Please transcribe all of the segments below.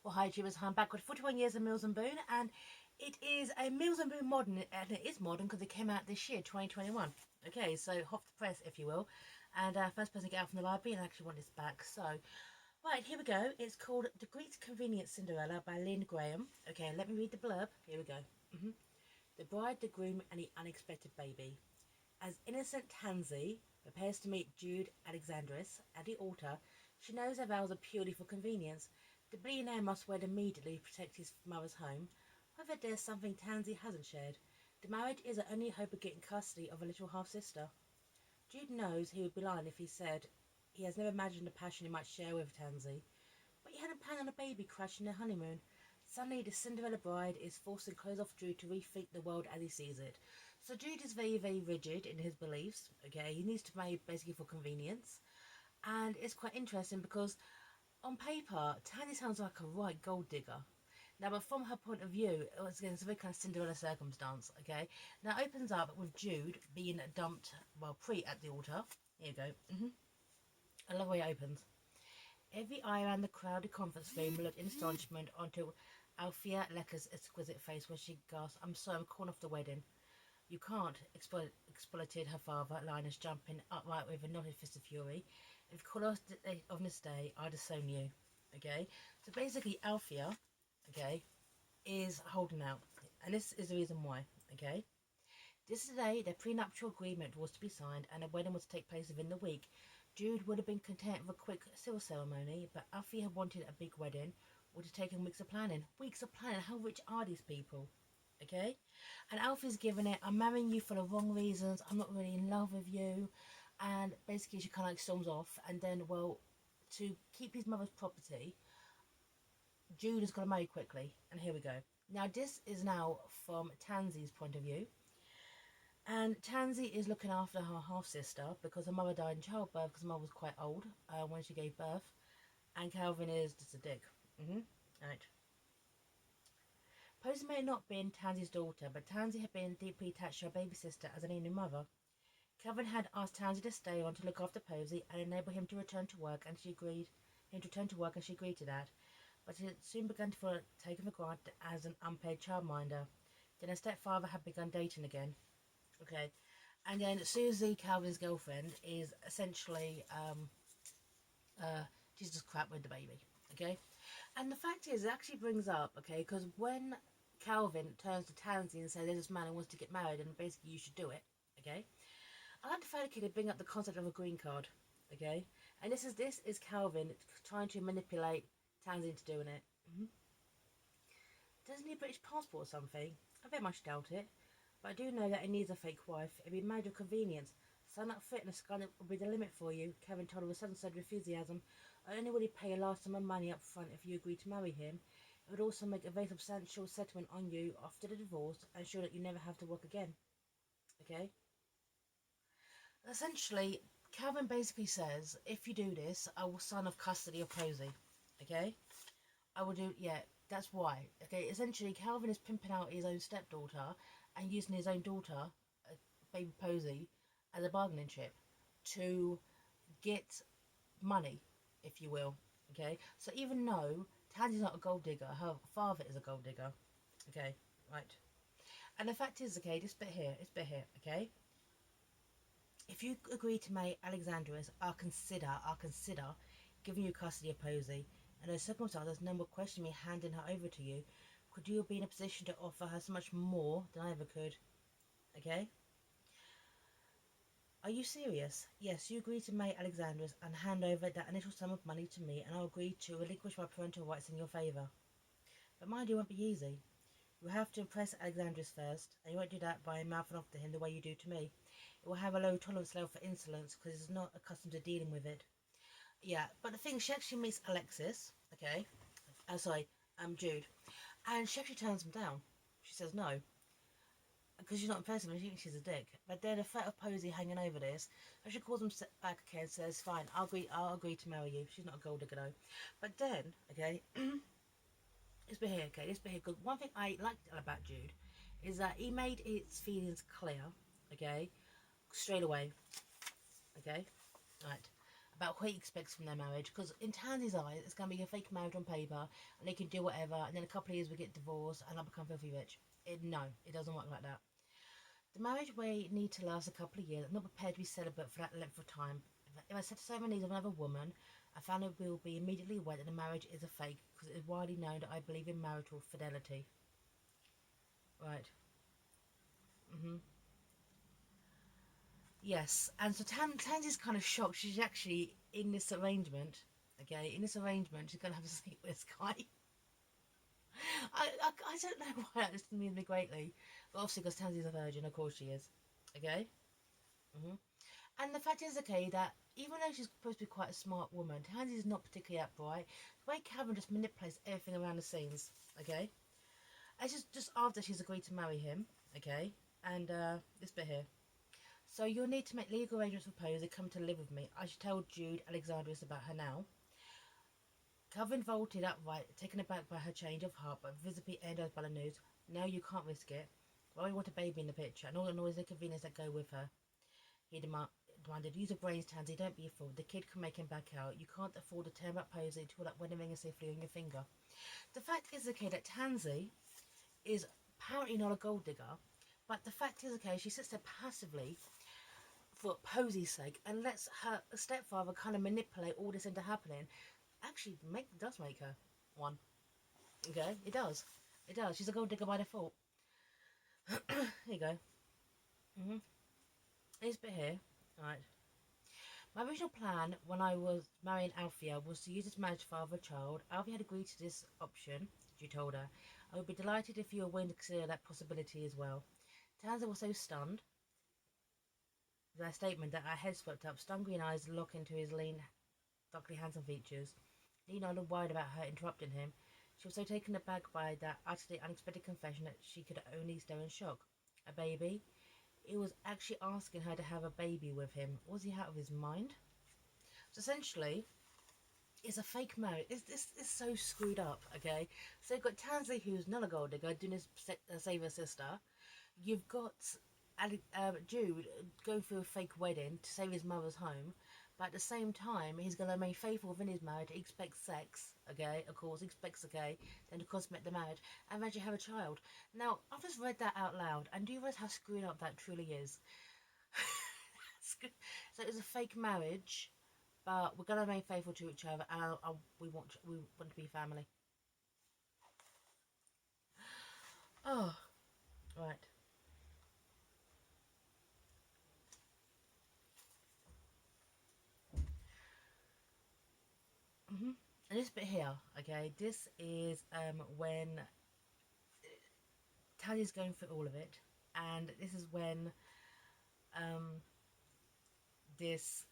Well, hi, Jubers. I'm back with 41 years of Mills and Boon, and it is a Mills and Boon modern, and it is modern because it came out this year, 2021. Okay, so hot the press, if you will, and first person to get out from the library, and I actually want this back. So, right, here we go. It's called The Great Convenience Cinderella by Lynne Graham. Okay, let me read the blurb. Here we go. The bride, the groom, and the unexpected baby. As innocent Tansy prepares to meet Jude Alexandris at the altar, she knows her vows are purely for convenience. The billionaire must wed immediately to protect his mother's home. However, there's something Tansy hasn't shared. The marriage is her only hope of getting custody of a little half-sister. Jude knows he would be lying if he said he has never imagined the passion he might share with Tansy. But he hadn't planned on a baby crashing their honeymoon. Suddenly, the Cinderella bride is forced to close off Jude to rethink the world as he sees it. So Jude is very, very rigid in his beliefs. Okay, he needs to marry basically for convenience, and it's quite interesting because on paper, Tansy sounds like a right gold digger. Now, but from her point of view, it's a very kind of Cinderella circumstance. Okay, now it opens up with Jude being dumped, well, at the altar. Here you go. I love the way it opens. Every eye around the crowded conference room looked in astonishment onto Althea Lecker's exquisite face when she gasped, "I'm sorry, I'm calling off the wedding." "You can't," exploited her father, Linus, jumping upright with a knotted fist of fury. "If you call us on this day, I'd disown you." Okay? So basically, Althea, okay, is holding out. And this is the reason why. Okay? This is the day their prenuptial agreement was to be signed and a wedding was to take place within the week. Jude would have been content with a quick civil ceremony, but Alfie had wanted a big wedding, would have taken weeks of planning. Weeks of planning? How rich are these people? Okay? And Alfie's given it, "I'm marrying you for the wrong reasons, I'm not really in love with you." And basically she kind of like storms off, and then, well, to keep his mother's property, Jude has got to marry quickly. And here we go. Now this is now from Tansy's point of view. And Tansy is looking after her half-sister because her mother died in childbirth because her mother was quite old when she gave birth. And Calvin is just a dick. Right. Posy may not have been Tansy's daughter, but Tansy had been deeply attached to her baby sister as an alien mother. Calvin had asked Tansy to stay on to look after Posy and enable him to return to work, and she agreed. To that. But it soon began to feel taken for granted as an unpaid childminder. Then her stepfather had begun dating again. Okay, and then Susie, Calvin's girlfriend, is essentially she's just crap with the baby. Okay, and the fact is, it actually brings up, okay, because when Calvin turns to Tansy and says, "There's this man who wants to get married, and basically you should do it." Okay, I like the fact that they bring up the concept of a green card. Okay, and this is Calvin trying to manipulate Tansy into doing it. Doesn't he need a British passport or something? I very much doubt it. But I do know that he needs a fake wife. It'd be married with convenience. Sign up for it and the sky will be the limit for you, Kevin told her with sudden surge of enthusiasm. Only would he pay a large sum of money up front if you agreed to marry him. It would also make a very substantial settlement on you after the divorce and ensure that you never have to work again. Okay? Essentially, Calvin basically says, if you do this, I will sign off custody of Posy. Okay? I will do, yeah, that's why. Okay, essentially, Calvin is pimping out his own stepdaughter and using his own daughter, baby Posy, as a bargaining chip to get money, if you will. Okay, so even though Tansy's not a gold digger, her father is a gold digger. Okay, right. And the fact is, okay, this bit here, okay. If you agree to marry Alexandris, I'll consider giving you custody of Posy. And those circumstances, no one will question me handing her over to you. Could you be in a position to offer her so much more than I ever could? Okay? Are you serious? Yes, you agree to marry Alexandris and hand over that initial sum of money to me, and I'll agree to relinquish my parental rights in your favour. But mind you, it won't be easy. You have to impress Alexandris first, and you won't do that by mouthing off to him the way you do to me. It will have a low tolerance level for insolence because it's not accustomed to dealing with it. Yeah, but the thing, she actually meets Alexis, okay? Jude. And she actually turns him down. She says no. Because she's not impressed with him, she thinks she's a dick. But then the threat of Posy hanging over this, so she calls him back again and says, "Fine, I'll agree to marry you." She's not a gold digger though. But then, okay, this bit here, because one thing I liked about Jude is that he made his feelings clear, okay, straight away, okay, right, about what he expects from their marriage, because in Tansy's eyes it's going to be a fake marriage on paper and they can do whatever, and then a couple of years we get divorced and I become filthy rich. No, it doesn't work like that. The marriage may need to last a couple of years. I'm not prepared to be celibate for that length of time. If I satisfy my needs of another woman, I found it will be immediately aware that the marriage is a fake, because it is widely known that I believe in marital fidelity. Right. Yes, and so Tansy's kind of shocked. She's actually in this arrangement. Okay, in this arrangement, she's going to have to sleep with this guy. I don't know why that just means me greatly, but obviously because Tansy's a virgin, of course she is. Okay. And the fact is, okay, that even though she's supposed to be quite a smart woman, Tansy's not particularly upright. The way Calvin just manipulates everything around the scenes. Okay. And just after she's agreed to marry him. Okay. And this bit here. So you'll need to make legal arrangements for Posey come to live with me. I should tell Jude Alexandris about her now. Calvin vaulted upright, taken aback by her change of heart, but visibly energized by the news. No, you can't risk it. Well, we want a baby in the picture, and all the noise and convenience that go with her. He demanded, use your brains, Tansy, don't be a fool. The kid can make him back out. You can't afford to turn back Posey until that wedding ring is safely on your finger. The fact is, okay, that Tansy is apparently not a gold digger, but the fact is, okay, she sits there passively for Posey's sake and lets her stepfather kind of manipulate all this into happening. Actually does make her one. Okay, it does. It does. She's a gold digger by default. Here you go. This bit here. Alright. My original plan when I was marrying Althea was to use this marriage to father a child. Althea had agreed to this option, she told her. I would be delighted if you were willing to consider that possibility as well. Tansy was so stunned with her statement that her head swept up, stun green eyes lock into his lean, darkly handsome features. Lynne nodded, worried about her interrupting him. She was so taken aback by that utterly unexpected confession that she could only stare in shock. A baby? He was actually asking her to have a baby with him. Was he out of his mind? So essentially, it's a fake marriage. It's so screwed up, okay? So you've got Tansy, who's not a gold digger, doing his save her sister. You've got Jude going through a fake wedding to save his mother's home. But at the same time, he's going to remain faithful within his marriage. He expects sex, okay? Of course, he expects, okay, then to consummate the marriage and eventually have a child. Now, I've just read that out loud, and do you realize how screwed up that truly is? So it's a fake marriage, but we're going to remain faithful to each other, and we want to be family. Oh, right. And this bit here, okay, this is when Tally's going through all of it, and this is when this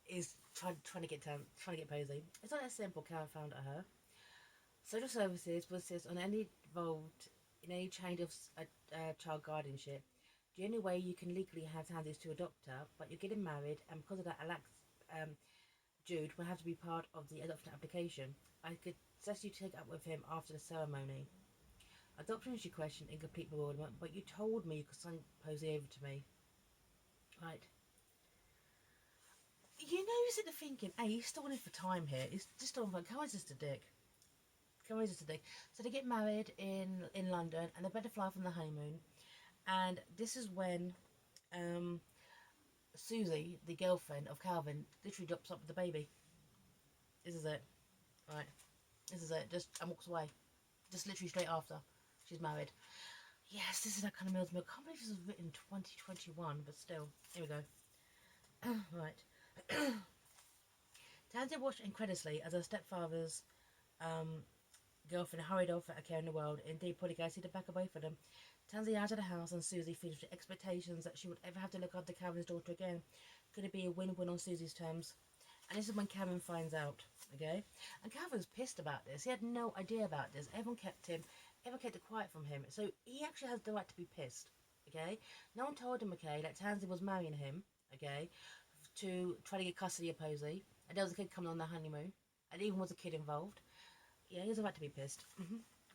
is trying to get Posey. It's not that simple. Karen found at her. Social services will assist on any involved in any change of child guardianship. The only way you can legally have Tansy is to adopt her, but you're getting married, and because of that, Jude will have to be part of the adoption application. I could suggest you take up with him after the ceremony. Adoption, she questioned in complete bewilderment, but you told me you could sign Posey over to me. Right. You know, you sit there thinking, hey, he's stalling for time here. He's just stalling for time. Come on, just a dick. Come on, just a dick. So they get married in London, and they better fly from the honeymoon. And this is when Susie, the girlfriend of Calvin, literally drops up with the baby. This is it. Right. This is it. Just and walks away. Just literally straight after she's married. Yes, this is that kind of Mills Mill. I can't believe this was written in 2021, but still. Here we go. Right. Tansy watched incredulously as her stepfather's girlfriend hurried off at a care in the world. Indeed, probably guys see the back of both of them. Tansy out of the house, and Susie feels the expectations that she would ever have to look after Calvin's daughter again. Could it be a win-win on Susie's terms? And this is when Calvin finds out, okay? And Calvin's pissed about this. He had no idea about this. Everyone kept it quiet from him. So he actually has the right to be pissed, okay? No one told him, okay, that Tansy was marrying him, okay, to try to get custody of Posey. And there was a kid coming on the honeymoon. And even was a kid involved. Yeah, he has a right to be pissed.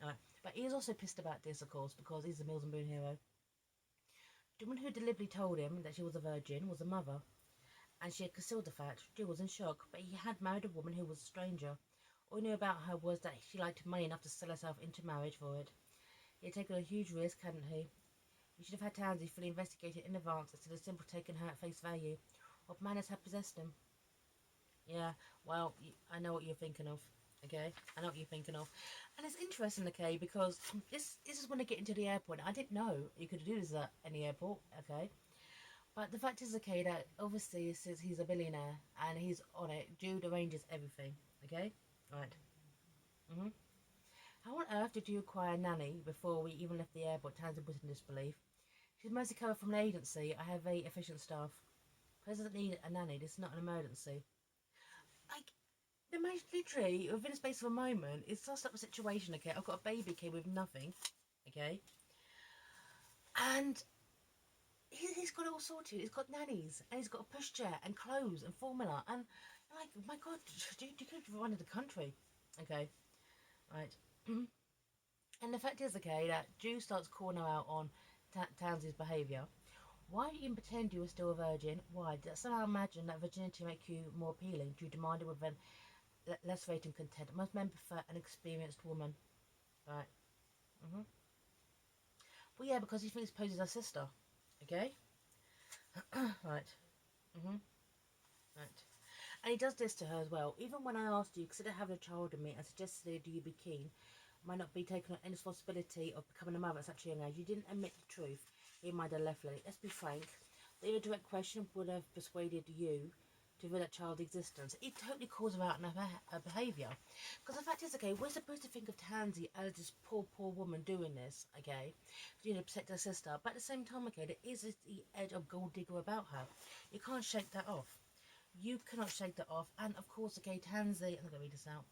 Alright. But he is also pissed about this, of course, because he's a Mills and Boone hero. The woman who deliberately told him that she was a virgin was a mother. and she had concealed the fact. Jude was in shock, but he had married a woman who was a stranger. All he knew about her was that she liked money enough to sell herself into marriage for it. He had taken a huge risk, hadn't he? He should have had Tansy fully investigated in advance instead of simply taking her at face value. What madness had possessed him? Yeah, well, I know what you're thinking of. Okay, I know what you're thinking of, and it's interesting, okay, because this is when I get into the airport. I didn't know you could do this at any airport, okay. But the fact is, okay, that obviously it says he's a billionaire and he's on it. Jude arranges everything, okay, right. How on earth did you acquire a nanny before we even left the airport? Tansy was in disbelief. She's mostly covered from an agency. I have very efficient staff. President need a nanny. This is not an emergency. Like, the most literally, within a space of a moment, it's such a situation, okay? I've got a baby, okay, with nothing, okay? And he's got it all sorted. He's got nannies, and he's got a pushchair, and clothes, and formula, and, like, my God, you could have run the country, okay? Right. And the fact is, okay, that Jude starts calling her out on Tansy's behaviour. Why did you even pretend you were still a virgin? Why? Did I somehow imagine that virginity make you more appealing? Jude demanded with an less rating content. Most men prefer an experienced woman. Right. Well, yeah, because he thinks Posey's her sister. Okay? Right. Right. And he does this to her as well. Even when I asked you, consider having a child with me and suggested do you be keen, might not be taking on any responsibility of becoming a mother at such a young age. You didn't admit the truth. He might have left Let's be frank. The direct question would have persuaded you to reveal that child's existence. It totally calls her out on her behaviour. Because the fact is, okay, we're supposed to think of Tansy as this poor woman doing this, okay, to protect her sister. But at the same time, okay, there is the edge of gold digger about her. You can't shake that off. You cannot shake that off. And of course, okay, Tansy, I'm going to read this out.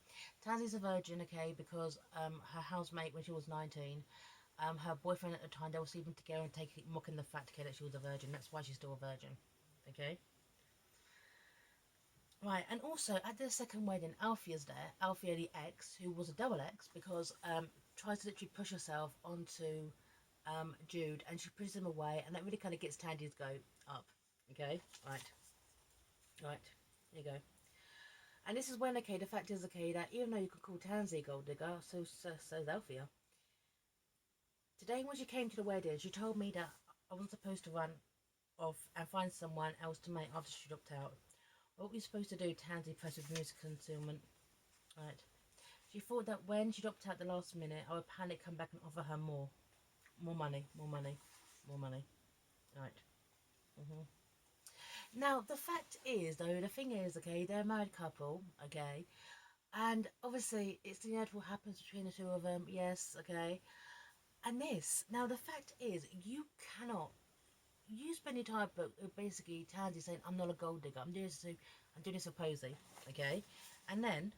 Tansy's a virgin, okay, because her housemate, when she was 19, her boyfriend at the time, they were sleeping together and mocking the fact, okay, that she was a virgin. That's why she's still a virgin, okay? Right, and also at the second wedding, Alfie is there. Alfie, the ex, who was a double ex, because tries to literally push herself onto Jude, and she pushes him away, and that really kind of gets Tandy's go up. Okay, right. Right, there you go. And this is when, okay, the fact is, okay, that even though you could call Tansy a gold digger, so's Alfia. Today, when she came to the wedding, she told me that I wasn't supposed to run off and find someone else to mate after she dropped out. What were you supposed to do? Tansy pressed with music concealment. Right. She thought that when she dropped out the last minute, I would panic, come back and offer her more. More money, more money, more money. Right. Now, the fact is, though, the thing is, okay, they're a married couple, okay, and obviously it's the inevitable happens between the two of them, yes, okay, and this, now the fact is, you cannot, you spend your time, but basically Tansy saying, I'm not a gold digger, I'm doing this for Posey, okay, and then,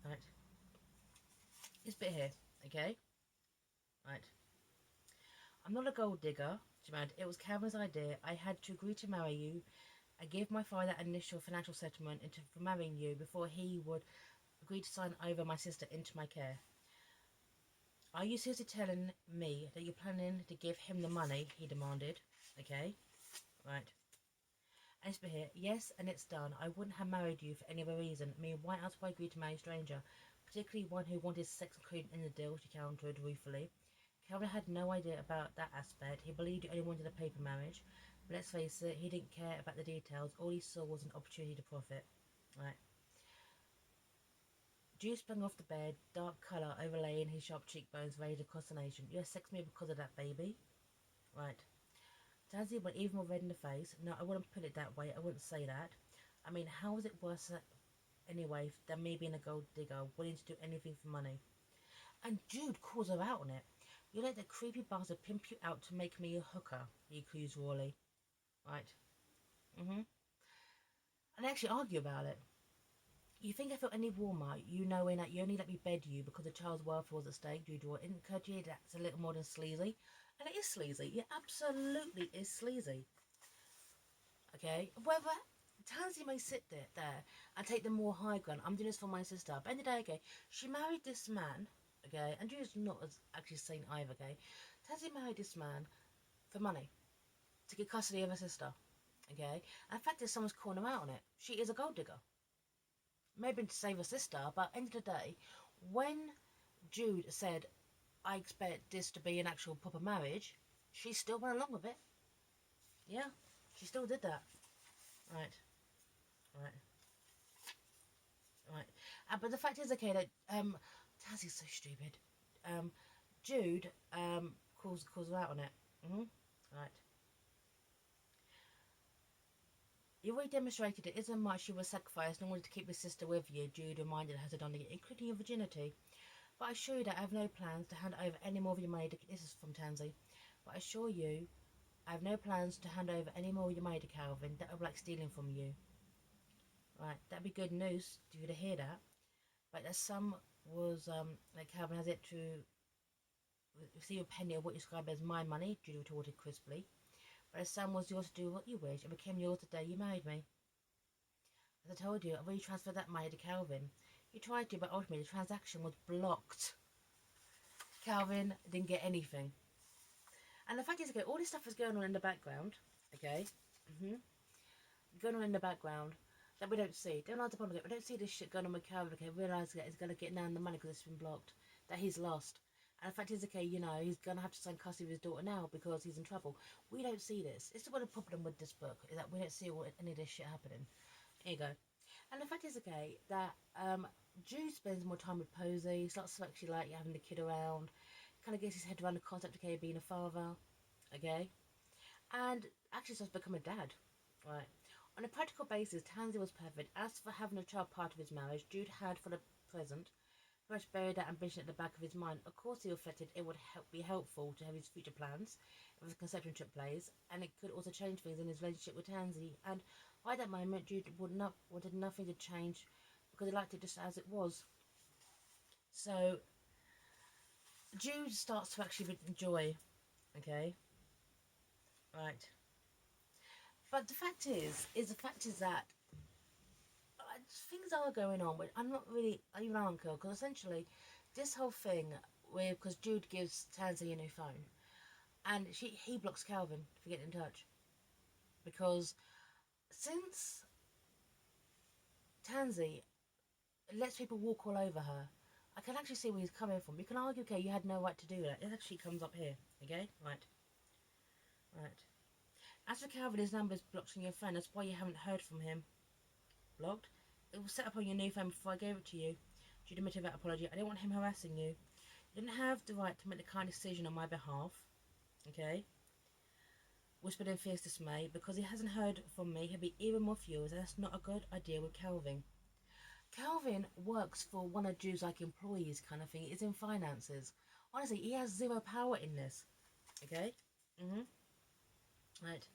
right, this bit here, okay, right, I'm not a gold digger, Jamad, it was Cameron's idea, I had to agree to marry you. I gave my father an initial financial settlement for marrying you before he would agree to sign over my sister into my care. Are you seriously telling me that you're planning to give him the money? He demanded. Okay, right. And it's been here. Yes, and it's done. I wouldn't have married you for any other reason. I mean, why else would I agree to marry a stranger? Particularly one who wanted sex included in the deal, she countered ruefully. Calvin had no idea about that aspect. He believed he only wanted a paper marriage. But let's face it, he didn't care about the details. All he saw was an opportunity to profit. Right. Jude sprang off the bed, dark colour overlaying his sharp cheekbones, raised across the nation. You sex me because of that, baby. Right. Tansy went even more red in the face. No, I wouldn't put it that way. I wouldn't say that. I mean, how is it worse anyway than me being a gold digger, willing to do anything for money? And Jude calls her out on it. You let that creepy bastard pimp you out to make me a hooker, he accused rawly. Right. And they actually argue about it. You think I felt any warmer, you knowing that you only let me bed you because the child's welfare was at stake, Jude Raw. Isn't occur to you that's a little more than sleazy? And it is sleazy. It absolutely is sleazy. Okay? Whether Tansy may sit there and take the more high ground. I'm doing this for my sister. But in the day, okay, she married this man, okay, and Jude's not as actually sane either, okay. Tansy married this man for money, to get custody of her sister, Okay? And the fact is, someone's calling her out on it. She is a gold digger. Maybe to save her sister, but end of the day, when Jude said, I expect this to be an actual proper marriage, she still went along with it. Yeah, she still did that. Right, right, right. But the fact is, okay, that Tazzy's so stupid. Um, Jude calls her out on it. Right. You already demonstrated it isn't much you were sacrificed in order to keep your sister with you, Jude reminded her suddenly, including your virginity. But I assure you that I have no plans to hand over any more of your money to... This is from Tansy. But I assure you, I have no plans to hand over any more of your money to Calvin. That would be like stealing from you. Right, that'd be good news for you to hear that. But the sum was, like Calvin has it to receive a penny of what you described as my money, Judy retorted crisply. But the sum was yours to do what you wish. It became yours the day you married me. As I told you, I already transferred that money to Calvin. You tried to, but ultimately the transaction was blocked. Calvin didn't get anything. And the fact is, okay, all this stuff is going on in the background, okay? Going on in the background that we don't see. Don't like the problem. We don't see this shit going on with Calvin, okay? Realise that he's going to get down the money because it's been blocked. That he's lost. And the fact is, okay, you know, he's going to have to sign custody of his daughter now because he's in trouble. We don't see this. It's the problem with this book, is that we don't see any of this shit happening. Here you go. And the fact is, okay, that Jude spends more time with Posey. He starts to actually like having the kid around. Kind of gets his head around the concept of okay, being a father. Okay? And actually starts to become a dad. Right. On a practical basis, Tansy was perfect. As for having a child part of his marriage, Jude had, for the present, pretty much buried that ambition at the back of his mind. Of course, he reflected it would be helpful to have his future plans if the conception took place, and it could also change things in his relationship with Tansy. And by that moment, Jude wanted nothing to change because he liked it just as it was. So Jude starts to actually enjoy. Okay, right. But the fact is that things are going on, but I'm not really even uncle because essentially this whole thing because Jude gives Tansy a new phone and he blocks Calvin for getting in touch because since Tansy lets people walk all over her, I can actually see where he's coming from. You can argue, okay, you had no right to do that. It actually comes up here, okay? Right. As for Calvin, his number's blocked on your phone. That's why you haven't heard from him. Blocked? It was set up on your new phone before I gave it to you. Jude admitted that apology. I didn't want him harassing you. You didn't have the right to make the kind decision on my behalf. Okay? Whispered in fierce dismay. Because he hasn't heard from me, he'll be even more furious, and that's not a good idea with Calvin. Calvin works for one of Jude's like employees kind of thing. He's in finances. Honestly, he has zero power in this. Okay? Right.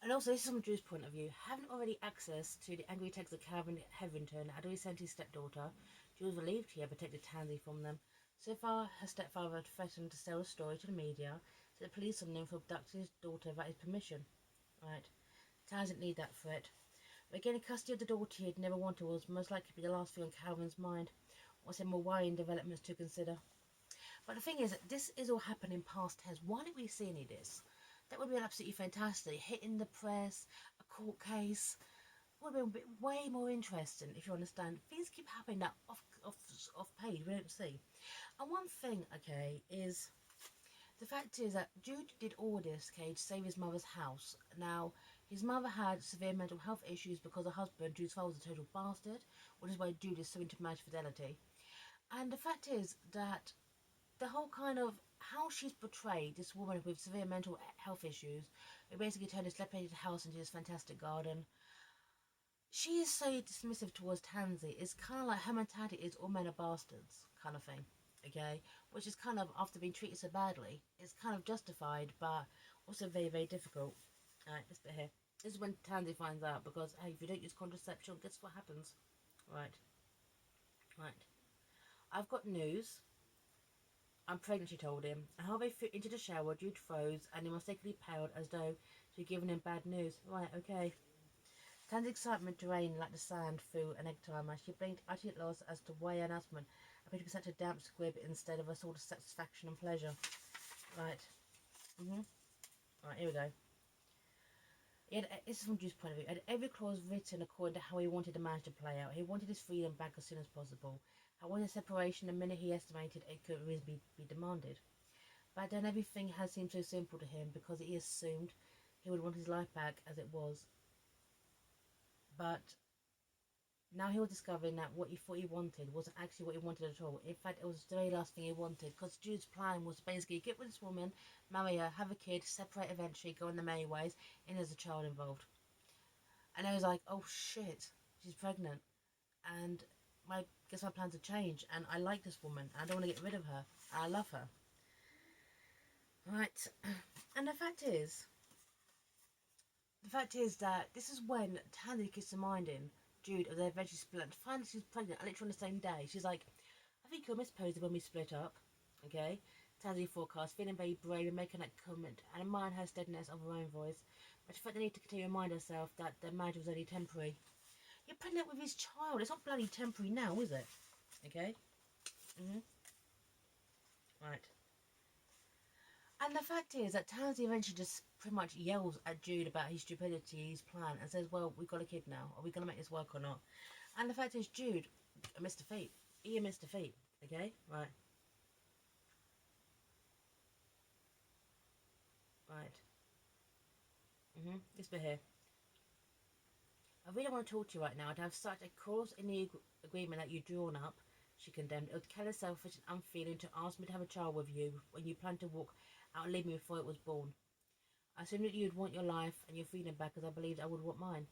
And also, this is from Drew's point of view. Having already access to the angry text of Calvin Hetherington had already sent his stepdaughter. Drew was relieved he had protected Tansy from them. So far, her stepfather had threatened to sell the story to the media, so the police on him for abducting his daughter without his permission. Right. Tansy didn't need that threat. But getting custody of the daughter he had never wanted was most likely to be the last thing on Calvin's mind. What's in more worrying developments to consider. But the thing is, this is all happening past tense. Why didn't we see any of this? That would have been absolutely fantastic. Hitting the press, a court case, would have been way more interesting if you understand. Things keep happening that off page we don't see. And one thing, okay, is the fact is that Jude did all this, okay, to save his mother's house. Now, his mother had severe mental health issues because her husband, Jude's father, was a total bastard, which is why Jude is so into marriage fidelity. And the fact is that the whole kind of how she's portrayed this woman with severe mental health issues, who basically turned this dilapidated house into this fantastic garden. She is so dismissive towards Tansy. It's kind of like her mentality is all men are bastards kind of thing, okay? Which is kind of, after being treated so badly, it's kind of justified, but also very, very difficult. Alright, this bit here. This is when Tansy finds out, because, hey, if you don't use contraception, guess what happens? Right. I've got news. I'm pregnant, she told him. And halfway through into the shower, Jude froze and he mistakenly paled as though she had given him bad news. Right, okay. Tan's excitement drained like the sand through an egg timer. She blinked, utterly at loss as to why her announcement appeared to be such a damp squib instead of a sort of satisfaction and pleasure. Right. Right, here we go. This is from Jude's point of view. He had every clause written according to how he wanted the marriage to play out. He wanted his freedom back as soon as possible. I wanted separation the minute he estimated it could reasonably be demanded. But then everything had seemed so simple to him because he assumed he would want his life back as it was. But now he was discovering that what he thought he wanted wasn't actually what he wanted at all. In fact, it was the very last thing he wanted, because Jude's plan was basically get with this woman, marry her, have a kid, separate eventually, go on the merry ways, and there's a child involved. And I was like, oh shit, she's pregnant. And guess my plans have changed, and I like this woman, and I don't want to get rid of her, and I love her. Right, and the fact is that this is when Tansy gets to minding Jude, as they eventually split, and finally she's pregnant, and literally on the same day. She's like, I think you'll miss Posey when we split up, okay? Tansy forecast, feeling very brave and making that comment, and admiring her steadiness of her own voice, but she felt the need to continue to remind herself that the marriage was only temporary. You're pregnant with his child, it's not bloody temporary now, is it? Okay? Right. And the fact is that Tansy eventually just pretty much yells at Jude about his stupidity, his plan, and says, well, we've got a kid now. Are we going to make this work or not? And the fact is, Jude missed defeat. He missed defeat. Okay? Right. Right. This bit here. I really want to talk to you right now. To have such a clause in the agreement that you've drawn up, she condemned. It would kill her selfish and unfeeling to ask me to have a child with you when you planned to walk out and leave me before it was born. I assumed that you'd want your life and your freedom back, as I believed I would want mine.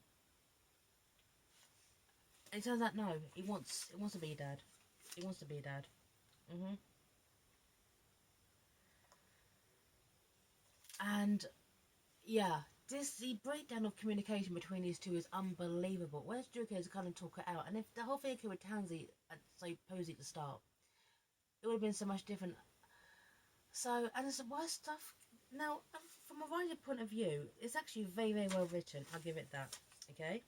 And it turns out no, he wants to be a dad. He wants to be a dad. And yeah, the breakdown of communication between these two is unbelievable. Where's Joker to kind of talk it out? And if the whole thing occurred with Tansy at say Posey at the start, it would have been so much different. So, and it's the worst stuff. Now, from a writer point of view, it's actually very, very well written. I'll give it that. Okay,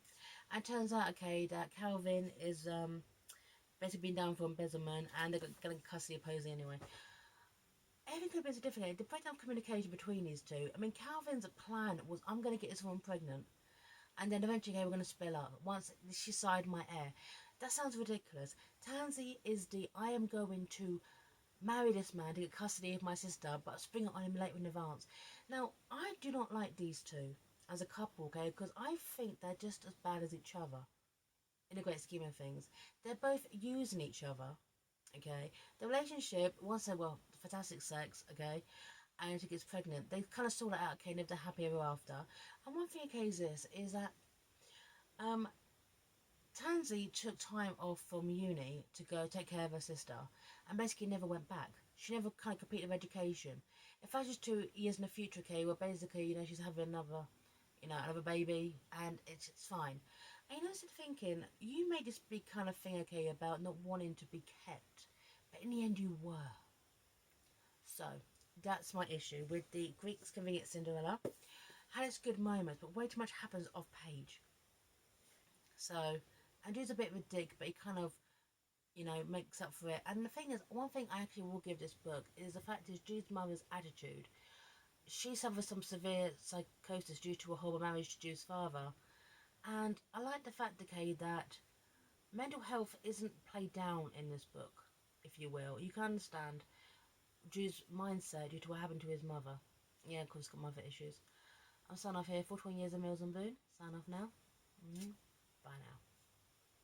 and it turns out, okay, that Calvin is basically been down for embezzlement, and they're going to custody of Posey anyway. Everything could have been so different. The breakdown of communication between these two. I mean, Calvin's plan was, I'm going to get this woman pregnant, and then eventually, okay, we're going to split up once she signed my heir. That sounds ridiculous. Tansy is I am going to marry this man to get custody of my sister, but spring it on him later in advance. Now, I do not like these two as a couple, okay, because I think they're just as bad as each other in the great scheme of things. They're both using each other, okay. The relationship, once they were fantastic sex, okay, and she gets pregnant, they kind of sort it out, okay, and lived a happy ever after. And one thing, okay, is that Tansy took time off from uni to go take care of her sister, and basically never went back. She never kind of completed her education. In fact, just 2 years in the future, okay, where basically, you know, she's having another baby, and it's fine. And you know, I was thinking, you made this big kind of thing, okay, about not wanting to be kept, but in the end you were. So, that's my issue with the Greeks convenient Cinderella. Had its good moments, but way too much happens off page. So, Andrew's a bit of a dick, but he kind of, you know, makes up for it. And the thing is, one thing I actually will give this book is the fact is Jude's mother's attitude. She suffers some severe psychosis due to a horrible marriage to Jude's father. And I like the fact, okay, that mental health isn't played down in this book, if you will. You can understand Jude's mindset due to what happened to his mother. Yeah, of course, got mother issues. I'm signing off here. 41 years of Mills and Boone. Sign off now. Bye now.